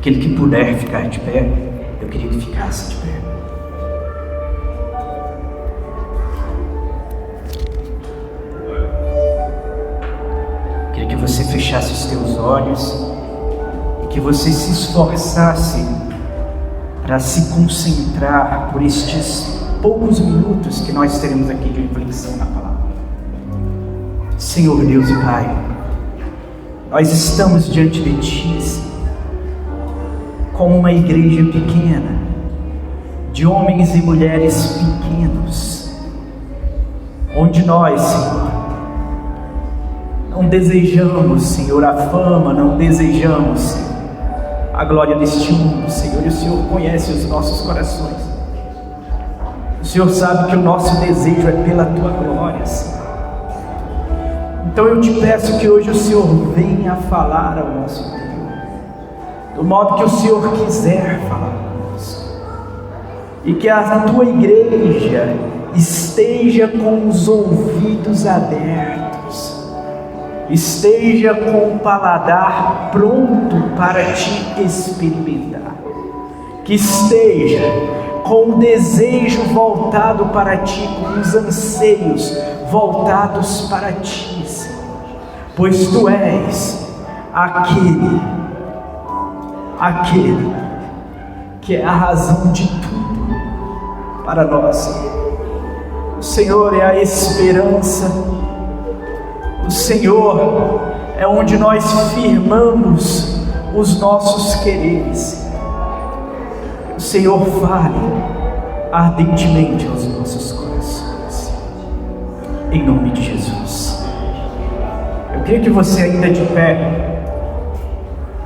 Aquele que puder ficar de pé, eu queria que ficasse de pé. Eu queria que você fechasse os teus olhos e que você se esforçasse para se concentrar por estes poucos minutos que nós teremos aqui de reflexão na palavra. Senhor Deus e Pai, nós estamos diante de Ti, Senhor, como uma igreja pequena, de homens e mulheres pequenos, onde nós, Senhor, não desejamos, Senhor, a fama, não desejamos, Senhor, a glória deste mundo, Senhor, e o Senhor conhece os nossos corações. O Senhor sabe que o nosso desejo é pela Tua glória, Senhor. Então eu te peço que hoje o Senhor venha falar ao nosso interior, do modo que o Senhor quiser falar conosco, e que a Tua igreja esteja com os ouvidos abertos, esteja com o paladar pronto para Te experimentar, que esteja com o desejo voltado para Ti, com os anseios voltados para Ti, Senhor, pois Tu és aquele que é a razão de tudo para nós, Senhor. O Senhor é a esperança, o Senhor é onde nós firmamos os nossos quereres. O Senhor fale ardentemente aos nossos corações, em nome de Jesus. Eu queria que você, ainda de pé,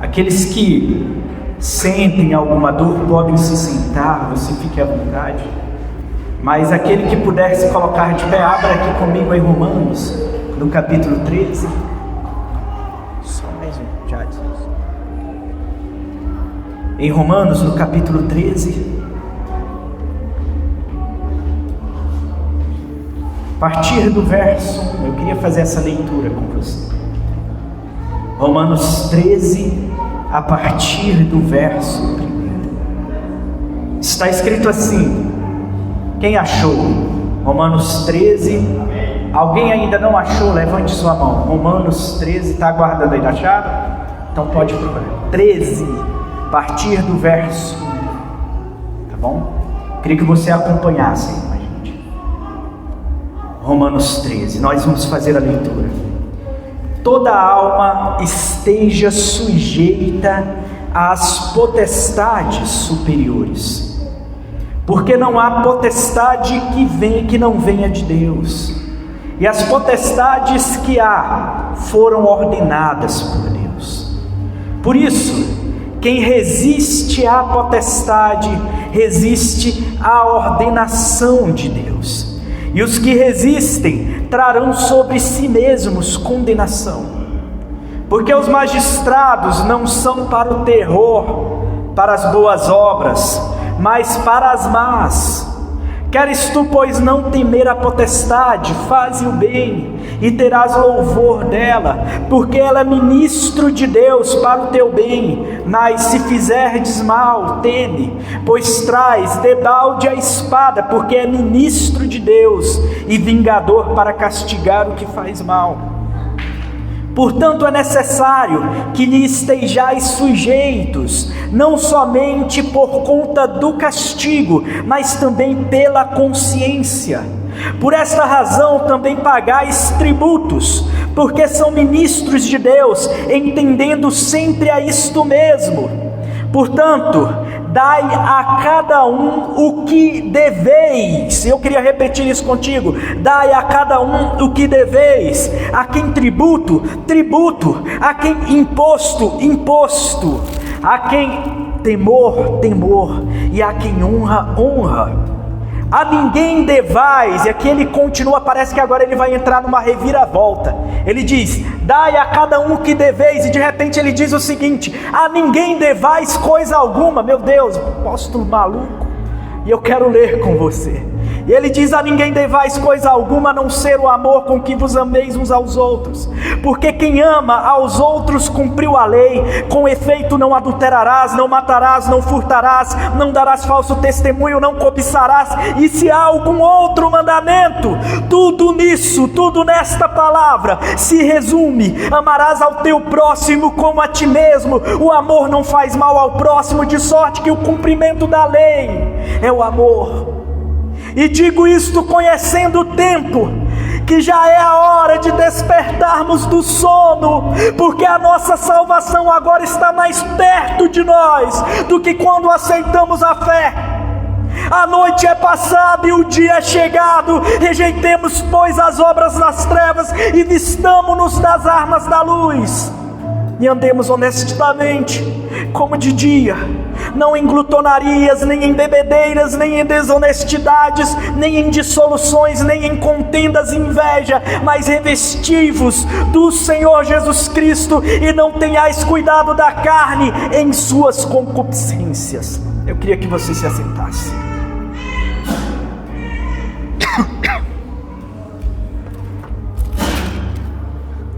aqueles que sentem alguma dor podem se sentar, você fique à vontade, mas aquele que puder se colocar de pé, abra aqui comigo em Romanos, no capítulo 13. Só mais um, já disse. Em Romanos, no capítulo 13, a partir do verso 1, eu queria fazer essa leitura com você. Romanos 13, a partir do verso 1. Está escrito assim, quem achou? Romanos 13, alguém ainda não achou? Levante sua mão. Romanos 13, está aguardando aí, acharam? Então pode procurar. 13, a partir do verso 1, tá bom? Queria que você acompanhasse aí com a gente. Romanos 13, nós vamos fazer a leitura. Toda alma esteja sujeita às potestades superiores, porque não há potestade que não venha de Deus, e as potestades que há foram ordenadas por Deus. Por isso, quem resiste à potestade, resiste à ordenação de Deus, e os que resistem trarão sobre si mesmos condenação, porque os magistrados não são para o terror, para as boas obras, mas para as más. Queres tu, pois, não temer a potestade, faze o bem, e terás louvor dela, porque ela é ministro de Deus para o teu bem. Mas se fizerdes mal, teme, pois traz debalde a espada, porque é ministro de Deus, e vingador para castigar o que faz mal. Portanto, é necessário que lhe estejais sujeitos, não somente por conta do castigo, mas também pela consciência. Por esta razão também pagais tributos, porque são ministros de Deus, entendendo sempre a isto mesmo. Portanto, dai a cada um o que deveis. Eu queria repetir isso contigo. Dai a cada um o que deveis. A quem tributo, tributo. A quem imposto, imposto. A quem temor, temor. E a quem honra, honra. A ninguém devais, e aqui ele continua, parece que agora ele vai entrar numa reviravolta. Ele diz, dai a cada um o que deveis, e de repente ele diz o seguinte, a ninguém devais coisa alguma. Meu Deus, apóstolo maluco, e eu quero ler com você. E ele diz: a ninguém devais coisa alguma, a não ser o amor com que vos ameis uns aos outros. Porque quem ama aos outros cumpriu a lei. Com efeito, não adulterarás, não matarás, não furtarás, não darás falso testemunho, não cobiçarás. E se há algum outro mandamento, tudo nisso, tudo nesta palavra se resume: amarás ao teu próximo como a ti mesmo. O amor não faz mal ao próximo, de sorte que o cumprimento da lei é o amor. E digo isto conhecendo o tempo, que já é a hora de despertarmos do sono, porque a nossa salvação agora está mais perto de nós do que quando aceitamos a fé. A noite é passada e o dia é chegado. Rejeitemos, pois, as obras das trevas e vistamo-nos das armas da luz. E andemos honestamente, como de dia, não em glutonarias, nem em bebedeiras, nem em desonestidades, nem em dissoluções, nem em contendas e inveja, mas revesti-vos do Senhor Jesus Cristo, e não tenhais cuidado da carne em suas concupiscências. Eu queria que você se assentasse.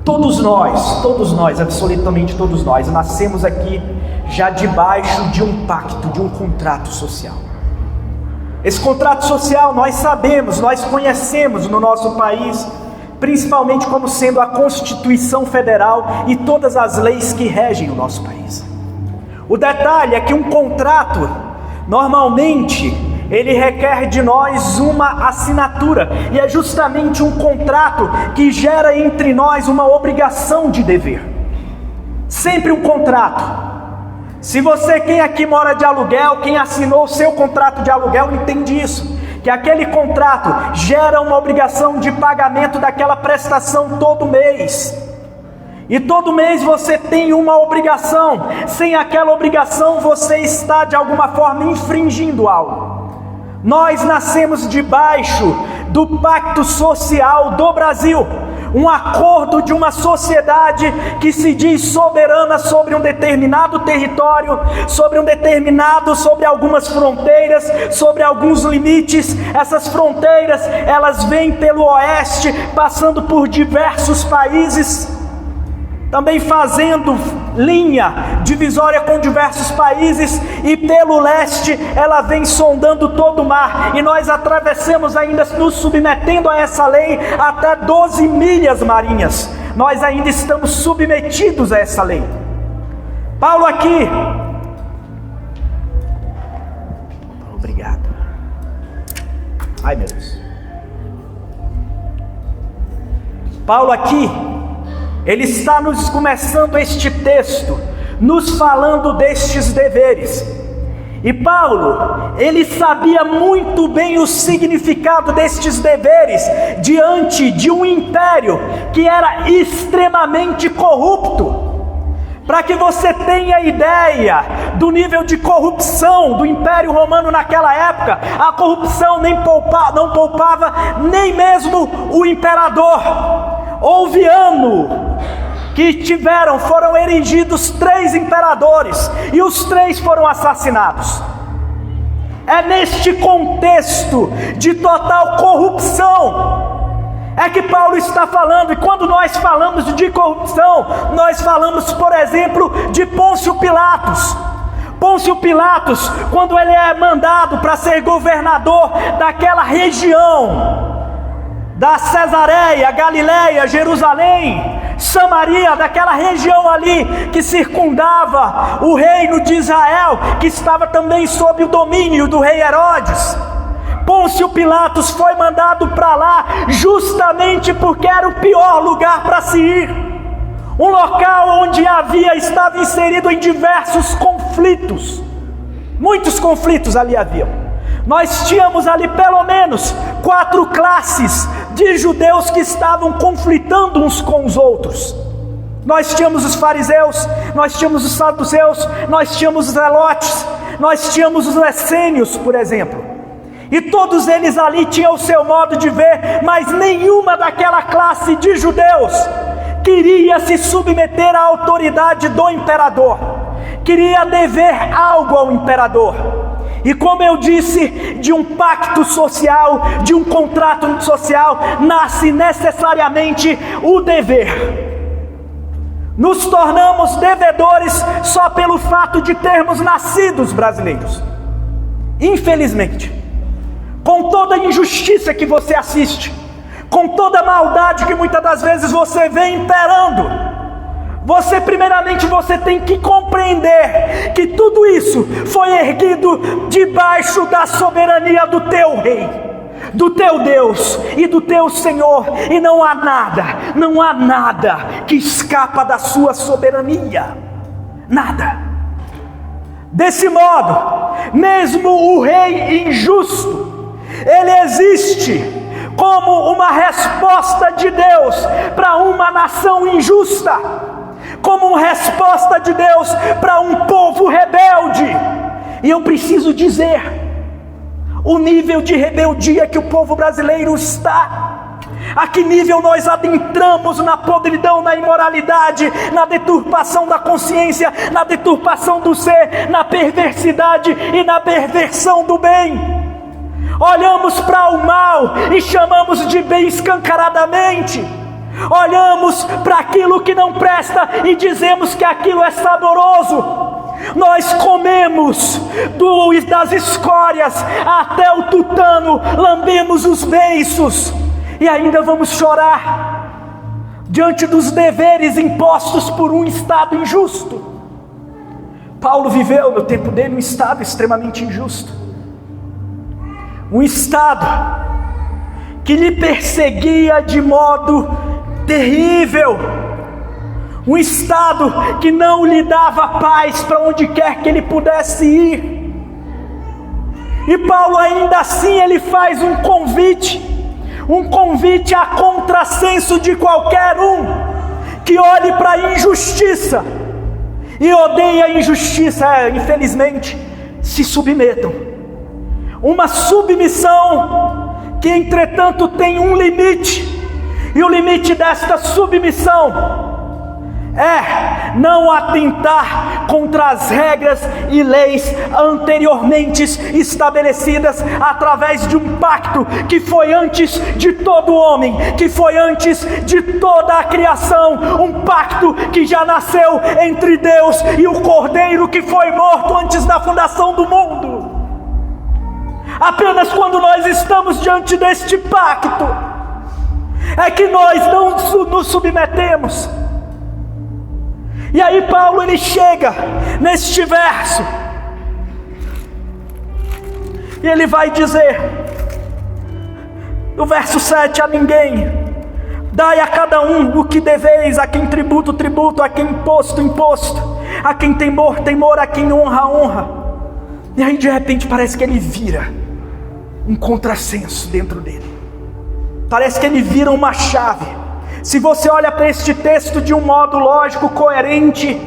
Todos nós, absolutamente todos nós, nascemos aqui já debaixo de um pacto, de um contrato social. Esse contrato social nós sabemos, nós conhecemos no nosso país, principalmente como sendo a Constituição Federal e todas as leis que regem o nosso país. O detalhe é que um contrato, normalmente, ele requer de nós uma assinatura, e é justamente um contrato que gera entre nós uma obrigação de dever. Sempre um contrato. Se você, quem aqui mora de aluguel, quem assinou o seu contrato de aluguel, entende isso, que aquele contrato gera uma obrigação de pagamento daquela prestação todo mês. E todo mês você tem uma obrigação. Sem aquela obrigação você está de alguma forma infringindo algo. Nós nascemos debaixo do pacto social do Brasil, um acordo de uma sociedade que se diz soberana sobre um determinado território, sobre algumas fronteiras, sobre alguns limites. Essas fronteiras, elas vêm pelo oeste, passando por diversos países, também fazendo linha divisória com diversos países, e pelo leste ela vem sondando todo o mar, e nós atravessamos ainda, nos submetendo a essa lei, até 12 milhas marinhas. Nós ainda estamos submetidos a essa lei. Paulo aqui, obrigado. Ai meu Deus. Paulo aqui, ele está nos começando este texto, nos falando destes deveres. E Paulo, ele sabia muito bem o significado destes deveres diante de um império que era extremamente corrupto. Para que você tenha ideia do nível de corrupção do Império Romano naquela época, a corrupção não poupava nem mesmo o imperador. Houve ano que foram erigidos 3 imperadores, e os 3 foram assassinados. É neste contexto de total corrupção é que Paulo está falando. E quando nós falamos de corrupção, nós falamos, por exemplo, de Pôncio Pilatos. Pôncio Pilatos, quando ele é mandado para ser governador daquela região, da Cesareia, Galileia, Jerusalém, Samaria, daquela região ali que circundava o reino de Israel, que estava também sob o domínio do rei Herodes. Pôncio Pilatos foi mandado para lá justamente porque era o pior lugar para se ir, um local onde estava inserido em diversos conflitos, muitos conflitos ali haviam. Nós tínhamos ali pelo menos 4 classes de judeus que estavam conflitando uns com os outros. Nós tínhamos os fariseus, nós tínhamos os saduceus, nós tínhamos os zelotes, nós tínhamos os essênios, por exemplo. E todos eles ali tinham o seu modo de ver, mas nenhuma daquela classe de judeus queria se submeter à autoridade do imperador, queria dever algo ao imperador. E como eu disse, de um pacto social, de um contrato social, nasce necessariamente o dever. Nos tornamos devedores só pelo fato de termos nascido brasileiros. Infelizmente, com toda a injustiça que você assiste, com toda a maldade que muitas das vezes você vê imperando, primeiramente você tem que compreender que tudo isso foi erguido debaixo da soberania do teu Rei, do teu Deus e do teu Senhor, e não há nada que escapa da sua soberania, nada. Desse modo, mesmo o rei injusto, ele existe como uma resposta de Deus para uma nação injusta, como uma resposta de Deus para um povo rebelde. E eu preciso dizer, o nível de rebeldia que o povo brasileiro está, a que nível nós adentramos na podridão, na imoralidade, na deturpação da consciência, na deturpação do ser, na perversidade e na perversão do bem. Olhamos para o mal e chamamos de bem escancaradamente. Olhamos para aquilo que não presta e dizemos que aquilo é saboroso. Nós comemos das escórias até o tutano, lambemos os beiços e ainda vamos chorar diante dos deveres impostos por um Estado injusto. Paulo viveu no tempo dele um Estado extremamente injusto, um Estado que lhe perseguia de modo terrível, um Estado que não lhe dava paz para onde quer que ele pudesse ir. E Paulo ainda assim ele faz um convite a contrassenso de qualquer um que olhe para a injustiça e odeia a injustiça. Infelizmente, se submetam. Uma submissão que entretanto tem um limite. E o limite desta submissão é não atentar contra as regras e leis anteriormente estabelecidas através de um pacto que foi antes de todo homem, que foi antes de toda a criação, um pacto que já nasceu entre Deus e o Cordeiro que foi morto antes da fundação do mundo. Apenas quando nós estamos diante deste pacto é que nós não nos submetemos. E aí Paulo ele chega neste verso e ele vai dizer no verso 7: a ninguém dai a cada um o que deveis, a quem tributo, tributo, a quem imposto, imposto, a quem temor, temor, a quem honra, honra. E aí de repente parece que ele vira um contrassenso dentro dele. Parece que ele vira uma chave. Se você olha para este texto de um modo lógico, coerente,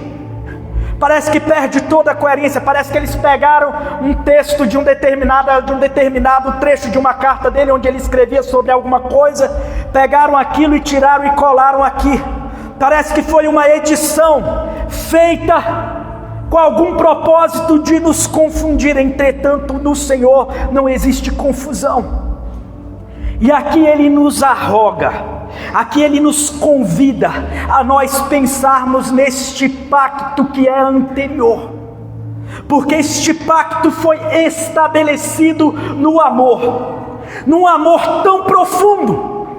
parece que perde toda a coerência. Parece que eles pegaram um texto de um determinado trecho de uma carta dele, onde ele escrevia sobre alguma coisa, pegaram aquilo e tiraram e colaram aqui. Parece que foi uma edição feita com algum propósito de nos confundir. Entretanto, no Senhor não existe confusão. E aqui ele nos arroga, aqui ele nos convida a nós pensarmos neste pacto que é anterior, porque este pacto foi estabelecido no amor, num amor tão profundo,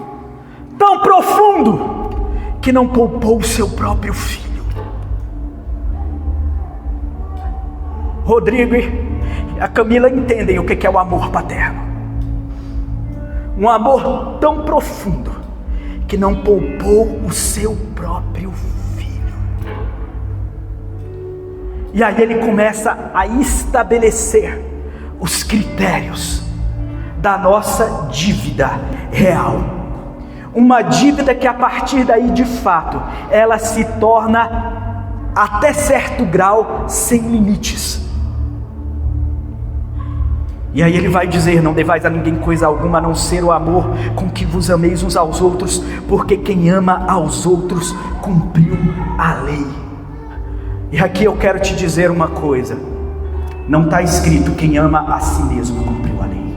que não poupou o seu próprio filho. Rodrigo e a Camila entendem o que é o amor paterno. Um amor tão profundo que não poupou o seu próprio filho. E aí ele começa a estabelecer os critérios da nossa dívida real. Uma dívida que a partir daí de fato ela se torna até certo grau sem limites. E aí ele vai dizer: não devais a ninguém coisa alguma a não ser o amor com que vos ameis uns aos outros, porque quem ama aos outros cumpriu a lei. E aqui eu quero te dizer uma coisa: não está escrito: quem ama a si mesmo cumpriu a lei.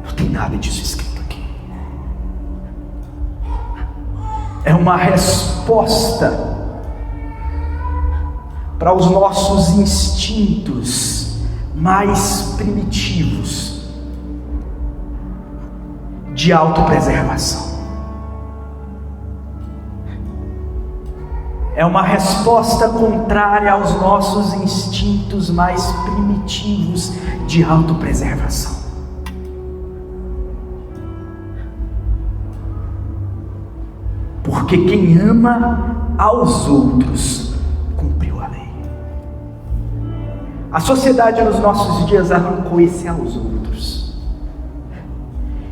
Não tem nada disso escrito aqui. É uma resposta para os nossos instintos mais primitivos de autopreservação. É uma resposta contrária aos nossos instintos mais primitivos de autopreservação. Porque quem ama aos outros cumpriu a lei. A sociedade nos nossos dias arrancou esse aos outros.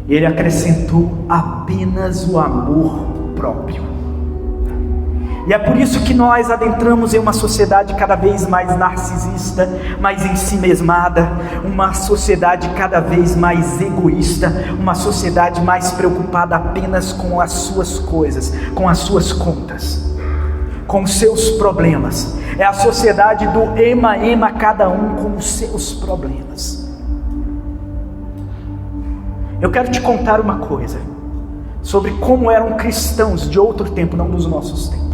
Ele acrescentou apenas o amor próprio. E é por isso que nós adentramos em uma sociedade cada vez mais narcisista, mais ensimesmada, uma sociedade cada vez mais egoísta, uma sociedade mais preocupada apenas com as suas coisas, com as suas contas, com os seus problemas. É a sociedade do ema, cada um com os seus problemas. Eu quero te contar uma coisa sobre como eram cristãos de outro tempo, não dos nossos tempos.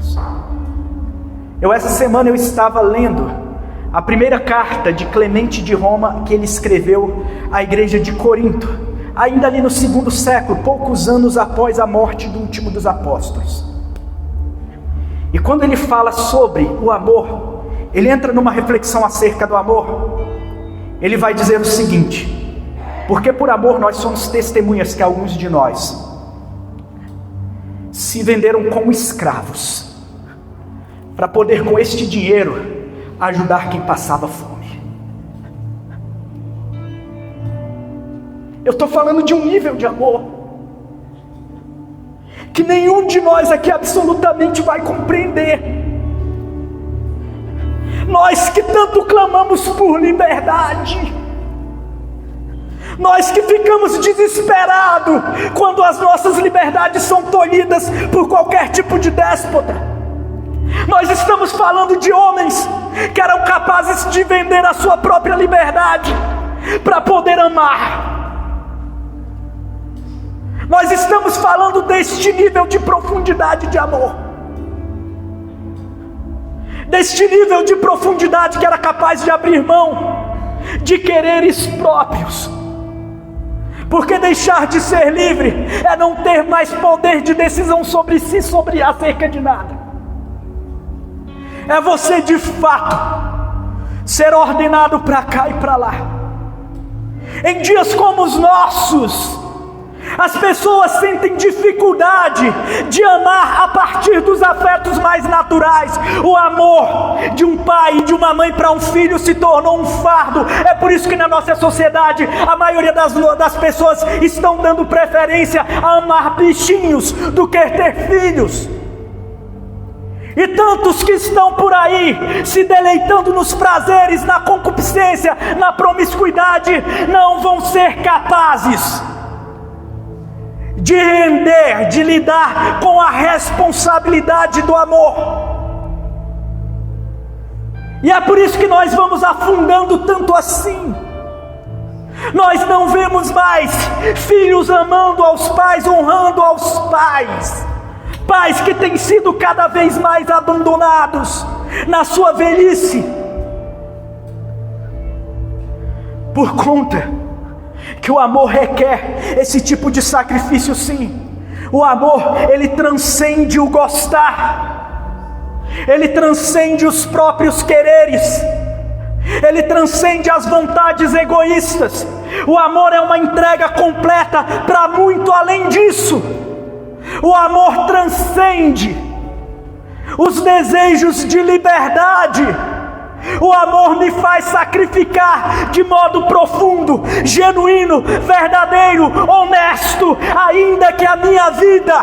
Essa semana eu estava lendo a primeira carta de Clemente de Roma que ele escreveu à igreja de Corinto, ainda ali no 2º século, poucos anos após a morte do último dos apóstolos. E quando ele fala sobre o amor, ele entra numa reflexão acerca do amor. Ele vai dizer o seguinte: porque por amor nós somos testemunhas que alguns de nós se venderam como escravos, para poder com este dinheiro ajudar quem passava fome. Eu estou falando de um nível de amor que nenhum de nós aqui absolutamente vai compreender. Nós que tanto clamamos por liberdade, nós que ficamos desesperados quando as nossas liberdades são tolhidas por qualquer tipo de déspota. Nós estamos falando de homens que eram capazes de vender a sua própria liberdade para poder amar. Nós estamos falando deste nível de profundidade de amor, deste nível de profundidade que era capaz de abrir mão de quereres próprios. Porque deixar de ser livre é não ter mais poder de decisão sobre si, acerca de nada. É você de fato ser ordenado para cá e para lá. Em dias como os nossos, as pessoas sentem dificuldade de amar a partir dos afetos mais naturais. O amor de um pai e de uma mãe para um filho se tornou um fardo. É por isso que na nossa sociedade a maioria das pessoas estão dando preferência a amar bichinhos do que ter filhos. E tantos que estão por aí se deleitando nos prazeres, na concupiscência, na promiscuidade, não vão ser capazes de render, de lidar com a responsabilidade do amor. E é por isso que nós vamos afundando tanto assim. Nós não vemos mais filhos amando aos pais, honrando aos pais. Pais que têm sido cada vez mais abandonados na sua velhice, por conta que o amor requer esse tipo de sacrifício, sim. O amor, ele transcende o gostar, ele transcende os próprios quereres, ele transcende as vontades egoístas. O amor é uma entrega completa para muito além disso. O amor transcende os desejos de liberdade. O amor me faz sacrificar de modo profundo, genuíno, verdadeiro, honesto, ainda que a minha vida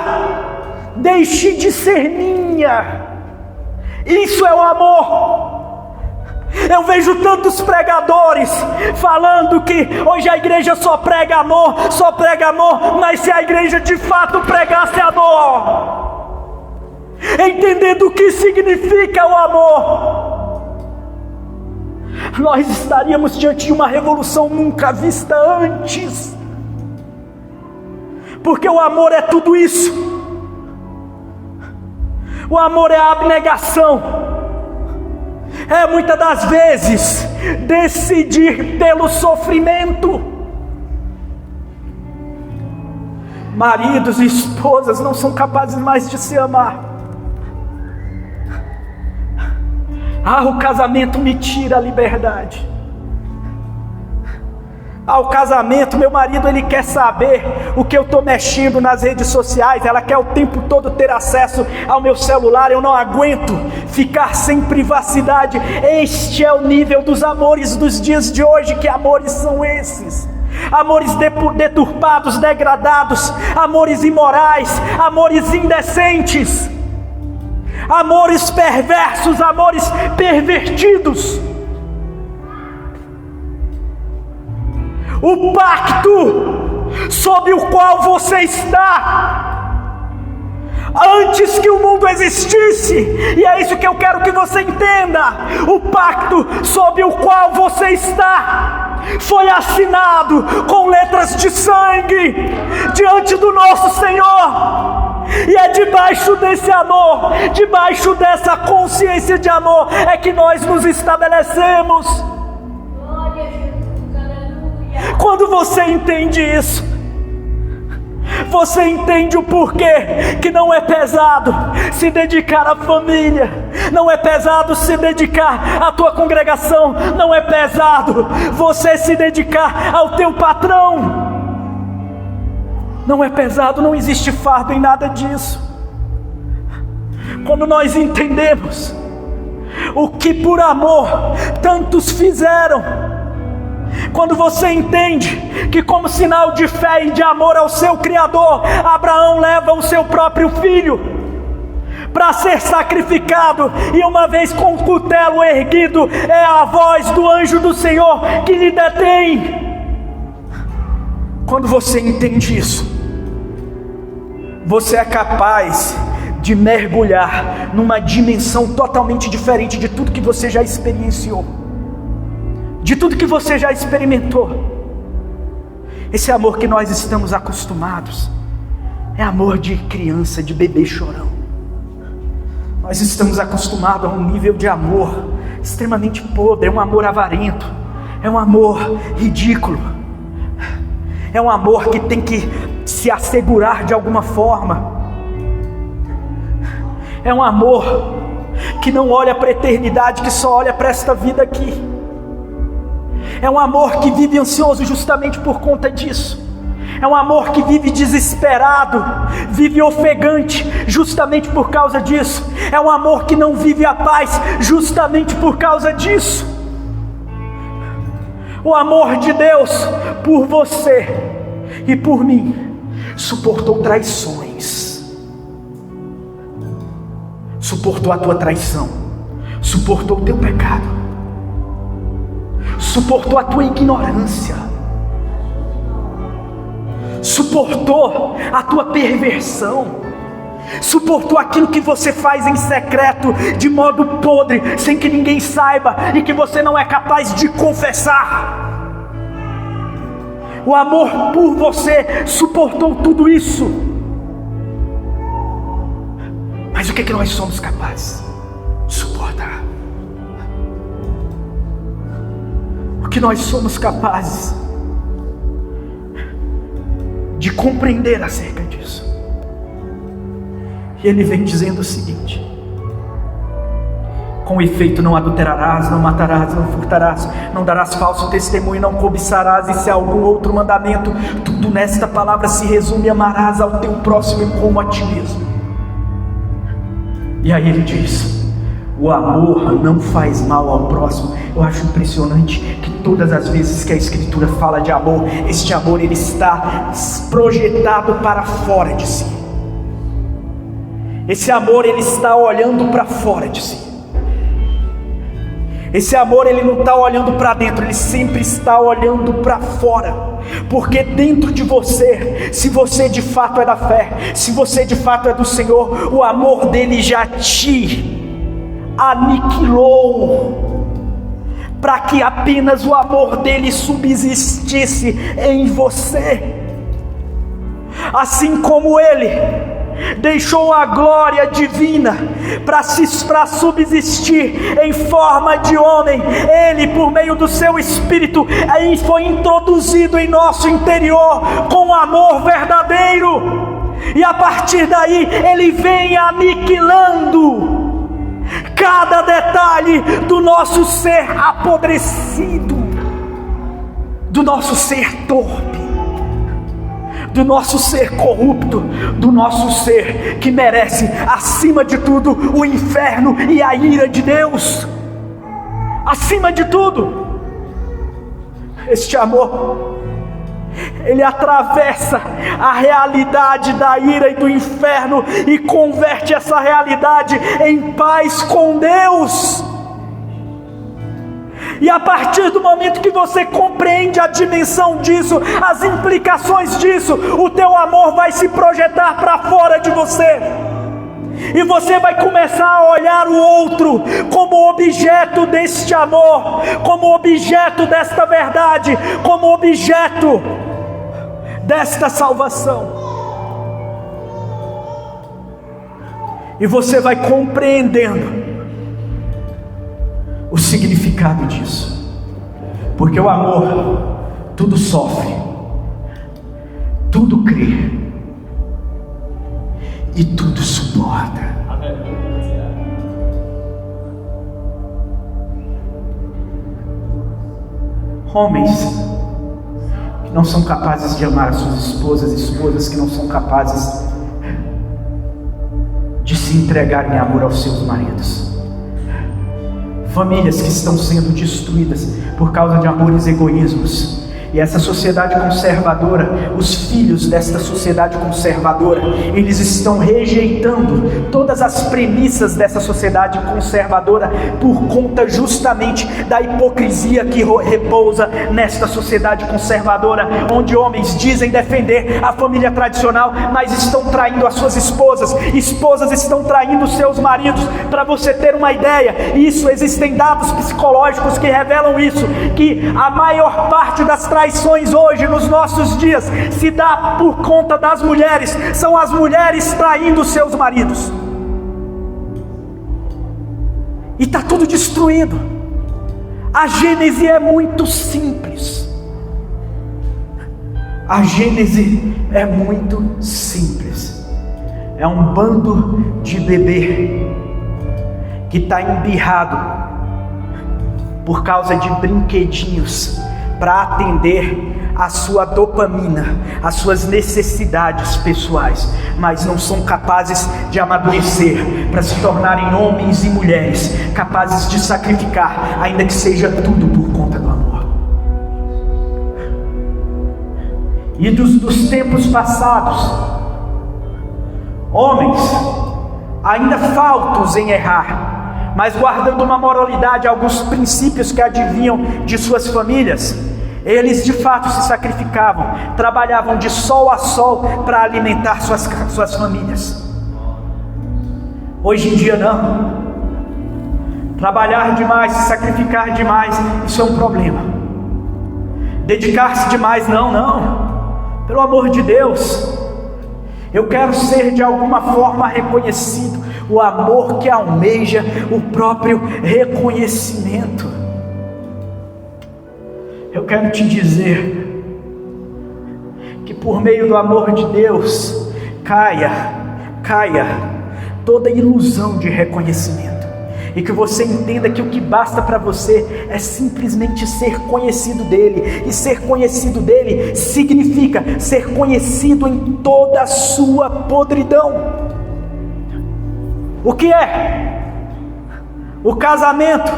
deixe de ser minha. Isso é o amor. Eu vejo tantos pregadores falando que hoje a igreja só prega amor, mas se a igreja de fato pregasse amor, entendendo o que significa o amor, nós estaríamos diante de uma revolução nunca vista antes. Porque o amor é tudo isso. O amor é a abnegação. É muitas das vezes decidir pelo sofrimento. Maridos e esposas não são capazes mais de se amar. O casamento me tira a liberdade. O casamento, meu marido, ele quer saber o que eu estou mexendo nas redes sociais. Ela quer o tempo todo ter acesso ao meu celular. Eu não aguento ficar sem privacidade. Este é o nível dos amores dos dias de hoje. Que amores são esses? Amores deturpados, degradados, amores imorais, amores indecentes, amores perversos, amores pervertidos. O pacto sob o qual você está, antes que o mundo existisse, e é isso que eu quero que você entenda, o pacto sob o qual você está foi assinado com letras de sangue diante do nosso Senhor. E é debaixo desse amor, debaixo dessa consciência de amor, é que nós nos estabelecemos. Quando você entende isso, você entende o porquê que não é pesado se dedicar à família, não é pesado se dedicar à tua congregação, não é pesado você se dedicar ao teu patrão, não é pesado, não existe fardo em nada disso. Quando nós entendemos o que por amor tantos fizeram, quando você entende que como sinal de fé e de amor ao seu Criador, Abraão leva o seu próprio filho para ser sacrificado, e uma vez com o cutelo erguido, é a voz do anjo do Senhor que lhe detém. Quando você entende isso, você é capaz de mergulhar numa dimensão totalmente diferente de tudo que você já experienciou, de tudo que você já experimentou. Esse amor que nós estamos acostumados é amor de criança, de bebê chorão. Nós estamos acostumados a um nível de amor extremamente podre, é um amor avarento, é um amor ridículo, é um amor que tem que se assegurar de alguma forma, é um amor que não olha para a eternidade, que só olha para esta vida aqui. É um amor que vive ansioso justamente por conta disso. É um amor que vive desesperado, vive ofegante justamente por causa disso. É um amor que não vive a paz justamente por causa disso. O amor de Deus por você e por mim suportou traições, suportou a tua traição, suportou o teu pecado, suportou a tua ignorância, suportou a tua perversão, suportou aquilo que você faz em secreto, de modo podre, sem que ninguém saiba e que você não é capaz de confessar. O amor por você suportou tudo isso. Mas o que é que nós somos capazes de suportar? O que nós somos capazes de compreender acerca disso? E ele vem dizendo o seguinte: com efeito, não adulterarás, não matarás, não furtarás, não darás falso testemunho, não cobiçarás, e se há algum outro mandamento, tudo nesta palavra se resume: amarás ao teu próximo como a ti mesmo. E aí ele diz: o amor não faz mal ao próximo. Eu acho impressionante que todas as vezes que a Escritura fala de amor, este amor ele está projetado para fora de si. Esse amor ele está olhando para fora de si. Esse amor ele não está olhando para dentro, ele sempre está olhando para fora. Porque dentro de você, se você de fato é da fé, se você de fato é do Senhor, o amor dele já te aniquilou, para que apenas o amor dele subsistisse em você. Assim como ele deixou a glória divina para subsistir em forma de homem, ele, por meio do seu Espírito, aí foi introduzido em nosso interior com amor verdadeiro, e a partir daí ele vem aniquilando cada detalhe do nosso ser apodrecido, do nosso ser torpe, do nosso ser corrupto, do nosso ser que merece, acima de tudo, o inferno e a ira de Deus. Acima de tudo, este amor, ele atravessa a realidade da ira e do inferno e converte essa realidade em paz com Deus. E a partir do momento que você compreende a dimensão disso, as implicações disso, o teu amor vai se projetar para fora de você. E você vai começar a olhar o outro como objeto deste amor, como objeto desta verdade, como objeto desta salvação. E você vai compreendendo o significado disso, porque o amor tudo sofre, tudo crê e tudo suporta. Homens que não são capazes de amar as suas esposas, esposas que não são capazes de se entregar em amor aos seus maridos, famílias que estão sendo destruídas por causa de amores egoísmos. E essa sociedade conservadora, os filhos desta sociedade conservadora, eles estão rejeitando todas as premissas dessa sociedade conservadora por conta justamente da hipocrisia que repousa nesta sociedade conservadora, onde homens dizem defender a família tradicional, mas estão traindo as suas esposas, esposas estão traindo os seus maridos. Para você ter uma ideia, existem dados psicológicos que revelam isso, que a maior parte das traições hoje, nos nossos dias, se dá por conta das mulheres. São as mulheres traindo seus maridos. E está tudo destruído. A Gênese é muito simples. A Gênese é muito simples. É um bando de bebê que está embirrado por causa de brinquedinhos para atender a sua dopamina, as suas necessidades pessoais, mas não são capazes de amadurecer para se tornarem homens e mulheres capazes de sacrificar, ainda que seja tudo por conta do amor. E dos tempos passados, homens ainda faltos em errar, mas guardando uma moralidade, alguns princípios que adivinham de suas famílias, eles de fato se sacrificavam, trabalhavam de sol a sol para alimentar suas famílias. Hoje em dia não. Trabalhar demais, se sacrificar demais, isso é um problema. Dedicar-se demais, não. Pelo amor de Deus, eu quero ser de alguma forma reconhecido. O amor que almeja o próprio reconhecimento. Eu quero te dizer que por meio do amor de Deus caia toda ilusão de reconhecimento, e que você entenda que o que basta para você é simplesmente ser conhecido dele, e ser conhecido dele significa ser conhecido em toda a sua podridão. O que é o casamento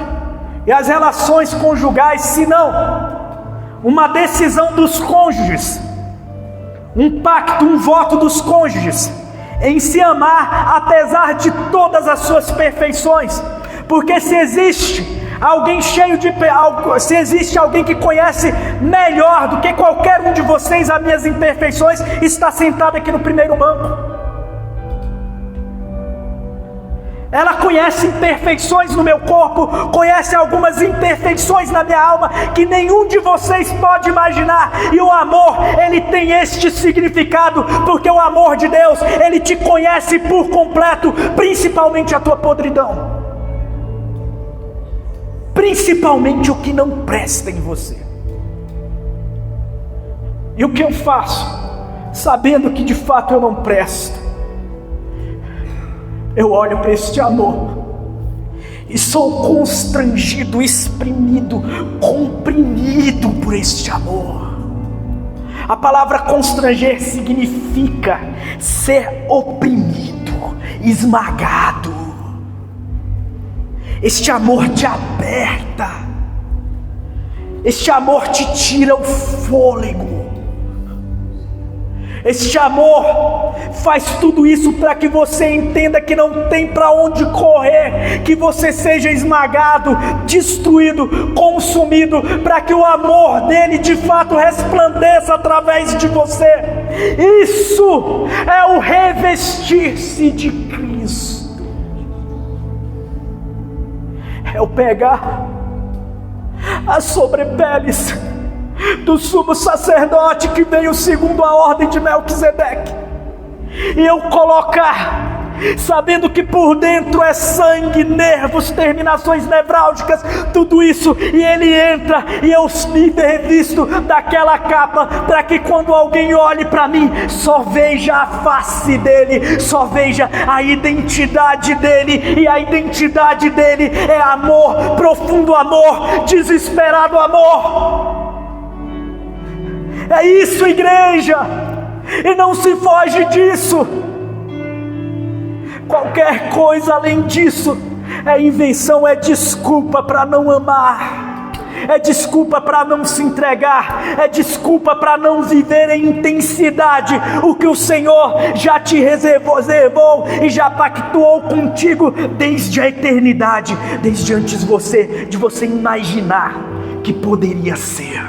e as relações conjugais, se não uma decisão dos cônjuges, um pacto, um voto dos cônjuges em se amar apesar de todas as suas perfeições? Porque se existe alguém se existe alguém que conhece melhor do que qualquer um de vocês as minhas imperfeições, está sentado aqui no primeiro banco. Ela conhece imperfeições no meu corpo, conhece algumas imperfeições na minha alma que nenhum de vocês pode imaginar. E o amor, ele tem este significado, porque o amor de Deus, ele te conhece por completo, principalmente a tua podridão, principalmente o que não presta em você. E o que eu faço, sabendo que de fato eu não presto? Eu olho para este amor e sou constrangido, exprimido, comprimido por este amor. A palavra constranger significa ser oprimido, esmagado. Este amor te aperta, este amor te tira o fôlego. Este amor faz tudo isso para que você entenda que não tem para onde correr, que você seja esmagado, destruído, consumido, para que o amor dele de fato resplandeça através de você. Isso é o revestir-se de Cristo. É o pegar as sobrepeles do sumo sacerdote que veio segundo a ordem de Melquisedeque, e eu colocar, sabendo que por dentro é sangue, nervos, terminações nevrálgicas, tudo isso, e ele entra, e eu me revisto daquela capa, para que quando alguém olhe para mim, só veja a face dele, só veja a identidade dele, e a identidade dele é amor, profundo amor, desesperado amor. É isso, igreja, e não se foge disso. Qualquer coisa além disso é invenção, é desculpa para não amar, é desculpa para não se entregar, é desculpa para não viver em intensidade o que o Senhor já te reservou e já pactuou contigo desde a eternidade, desde antes de você imaginar que poderia ser.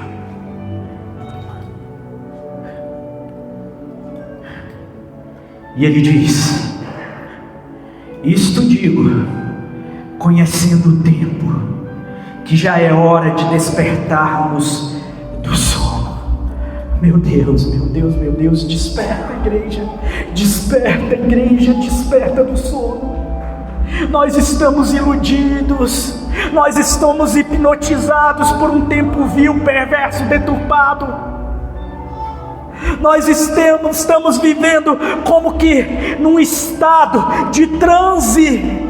E ele diz: isto digo, conhecendo o tempo, que já é hora de despertarmos do sono. Meu Deus, meu Deus, meu Deus, desperta, igreja, desperta, igreja, desperta do sono. Nós estamos iludidos, nós estamos hipnotizados por um tempo vil, perverso, deturpado. Nós estamos vivendo como que num estado de transe.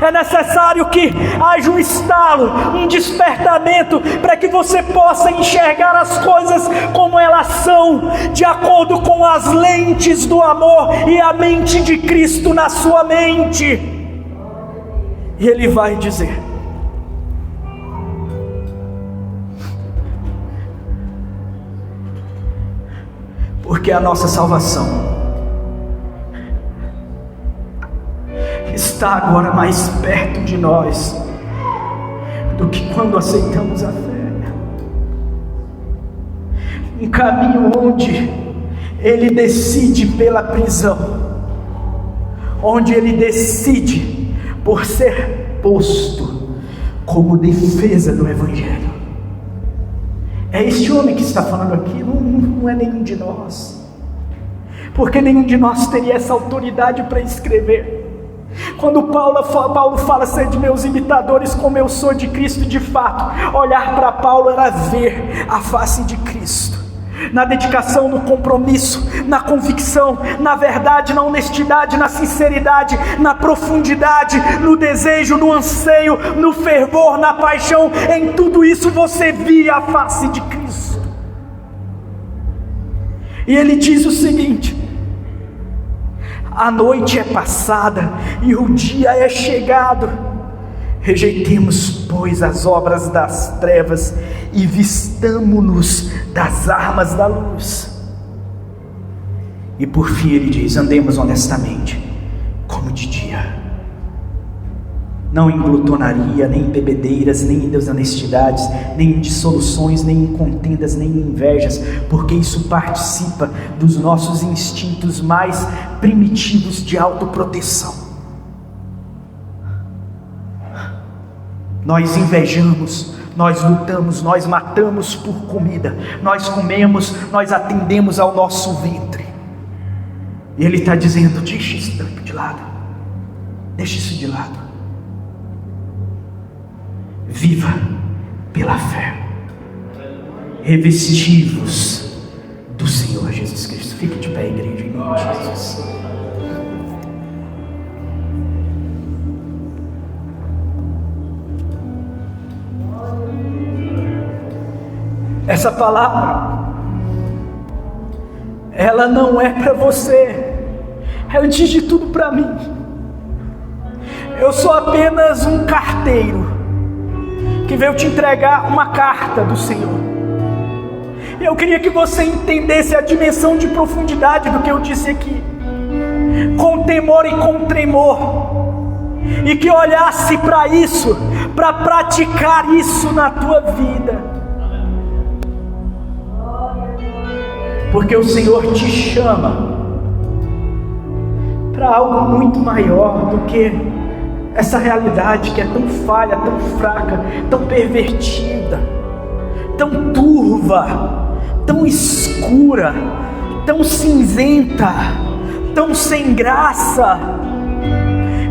É necessário que haja um estalo, um despertamento, para que você possa enxergar as coisas como elas são, de acordo com as lentes do amor e a mente de Cristo na sua mente. E ele vai dizer: porque a nossa salvação está agora mais perto de nós do que quando aceitamos a fé. Um caminho onde ele decide pela prisão, onde ele decide por ser posto como defesa do Evangelho. É este homem que está falando aqui, não é nenhum de nós, porque nenhum de nós teria essa autoridade para escrever. Quando Paulo fala: sede meus imitadores como eu sou de Cristo, de fato, olhar para Paulo era ver a face de Cristo, na dedicação, no compromisso, na convicção, na verdade, na honestidade, na sinceridade, na profundidade, no desejo, no anseio, no fervor, na paixão. Em tudo isso você via a face de Cristo. E ele diz o seguinte: a noite é passada e o dia é chegado. Rejeitemos, pois, as obras das trevas e vistamo-nos das armas da luz. E por fim ele diz: andemos honestamente, como de dia, não em glutonaria, nem em bebedeiras, nem em desonestidades, nem em dissoluções, nem em contendas, nem em invejas, porque isso participa dos nossos instintos mais primitivos de autoproteção. Nós invejamos, nós lutamos, nós matamos por comida, nós comemos, nós atendemos ao nosso ventre. E Ele está dizendo: deixa isso de lado, deixa isso de lado. Viva pela fé, revesti-vos do Senhor Jesus Cristo. Fique de pé, igreja, em nome de Jesus. Essa palavra, ela não é para você, é antes de tudo para mim. Eu sou apenas um carteiro que veio te entregar uma carta do Senhor. Eu queria que você entendesse a dimensão de profundidade do que eu disse aqui, com temor e com tremor, e que olhasse para isso, para praticar isso na tua vida. Porque o Senhor te chama para algo muito maior do que essa realidade que é tão falha, tão fraca, tão pervertida, tão turva, tão escura, tão cinzenta, tão sem graça.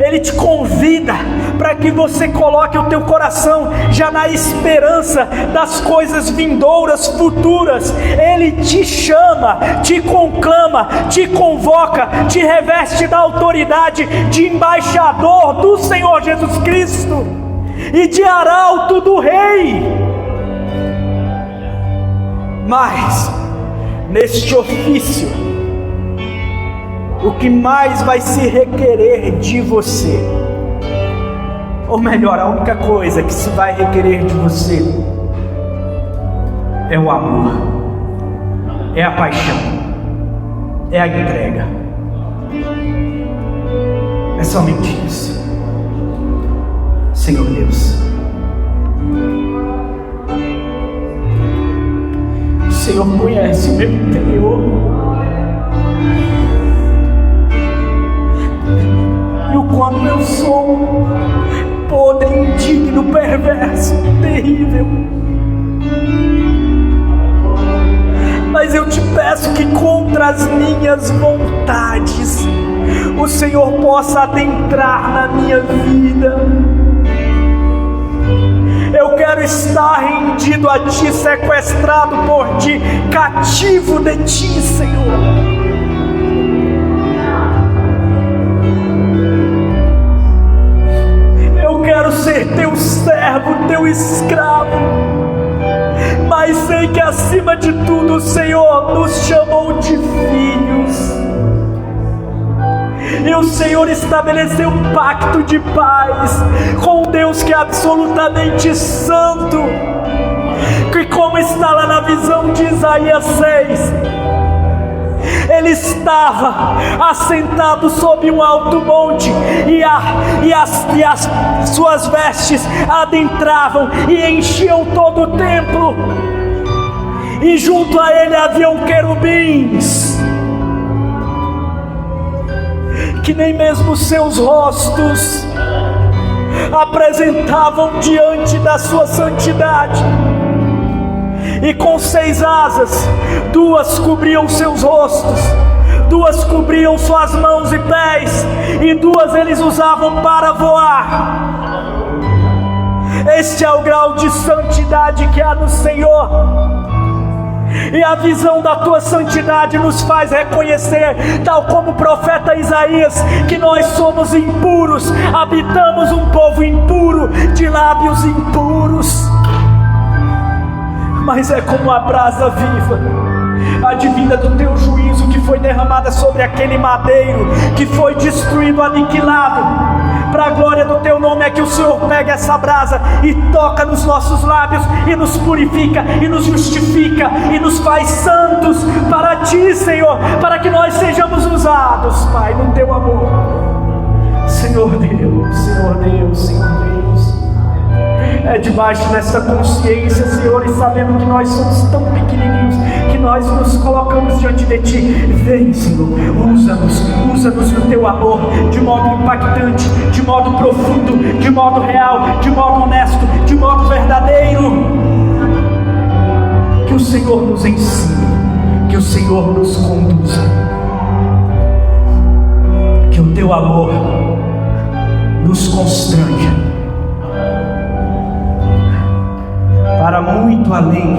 Ele te convida para que você coloque o teu coração já na esperança das coisas vindouras, futuras. Ele te chama, te conclama, te convoca, te reveste da autoridade de embaixador do Senhor Jesus Cristo e de arauto do Rei. Mas neste ofício, o que mais vai se requerer de você, ou melhor, a única coisa que se vai requerer de você é o amor, é a paixão, é a entrega. É somente isso. Senhor Deus, o Senhor conhece o meu interior e o quanto eu sou podre, indigno, perverso, terrível. Mas eu te peço que contra as minhas vontades o Senhor possa adentrar na minha vida. Eu quero estar rendido a Ti, sequestrado por Ti, cativo de Ti, Senhor. Quero ser teu servo, teu escravo, mas sei que acima de tudo o Senhor nos chamou de filhos, e o Senhor estabeleceu um pacto de paz com Deus que é absolutamente santo, que, como está lá na visão de Isaías 6, Ele estava assentado sob um alto monte, e as suas vestes adentravam e enchiam todo o templo, e junto a ele haviam querubins, que nem mesmo seus rostos apresentavam diante da sua santidade. E com 6 asas, 2 cobriam seus rostos, 2 cobriam suas mãos e pés, e 2 eles usavam para voar. Este é o grau de santidade que há no Senhor, e a visão da tua santidade nos faz reconhecer, tal como o profeta Isaías, que nós somos impuros, habitamos um povo impuro, de lábios impuros. Mas é como a brasa viva, advinda do teu juízo, que foi derramada sobre aquele madeiro, que foi destruído, aniquilado. Para a glória do teu nome é que o Senhor pega essa brasa e toca nos nossos lábios, e nos purifica, e nos justifica, e nos faz santos para Ti, Senhor, para que nós sejamos usados, Pai, no Teu amor. Senhor Deus, Senhor Deus, Senhor Deus, é debaixo dessa consciência, Senhor, e sabendo que nós somos tão pequenininhos, que nós nos colocamos diante de Ti. Vem, Senhor, usa-nos no Teu amor, de modo impactante, de modo profundo, de modo real, de modo honesto, de modo verdadeiro. Que o Senhor nos ensine, que o Senhor nos conduza, que o Teu amor nos constranja para muito além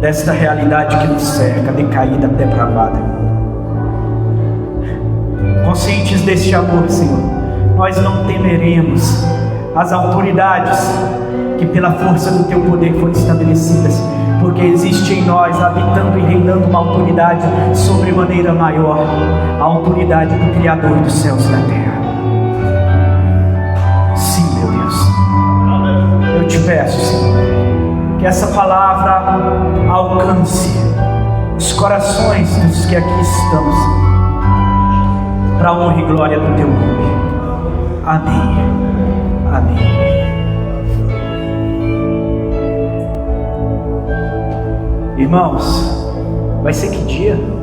desta realidade que nos cerca, decaída, depravada. Conscientes deste amor, Senhor, nós não temeremos as autoridades que pela força do Teu poder foram estabelecidas, porque existe em nós, habitando e reinando, uma autoridade sobremaneira maior, a autoridade do Criador dos céus e da terra. Sim, meu Deus, eu Te peço, Senhor, que essa palavra alcance os corações dos que aqui estamos, para a honra e glória do Teu nome. Amém. Amém. Irmãos, vai ser que dia?